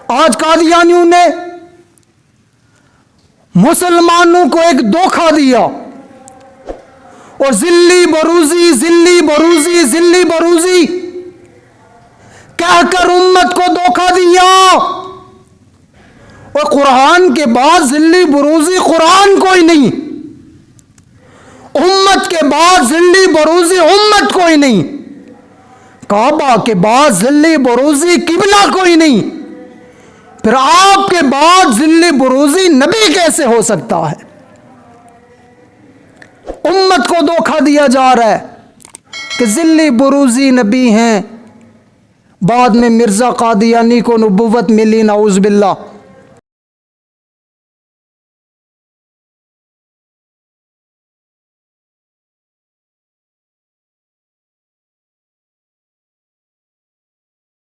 आज कादियानियों ने मुसलमानों को एक धोखा दिया और जिल्ली बरूजी जिल्ली बरूजी जिल्ली बरूजी कहकर उम्मत को धोखा दिया। और कुरान के बाद जिल्ली बरूजी कुरान कोई नहीं, उम्मत के बाद जिल्ली बरूजी उम्मत कोई नहीं, काबा के बाद जिल्ली बरूजी किबला कोई नहीं, फिर आपके बाद जिल्ली बरूजी नबी कैसे हो सकता है? उम्मत को धोखा दिया जा रहा है कि जिल्ली बरूजी नबी हैं, बाद में मिर्जा कादियानी को नबुव्वत मिली, नाउज़ बिल्लाह।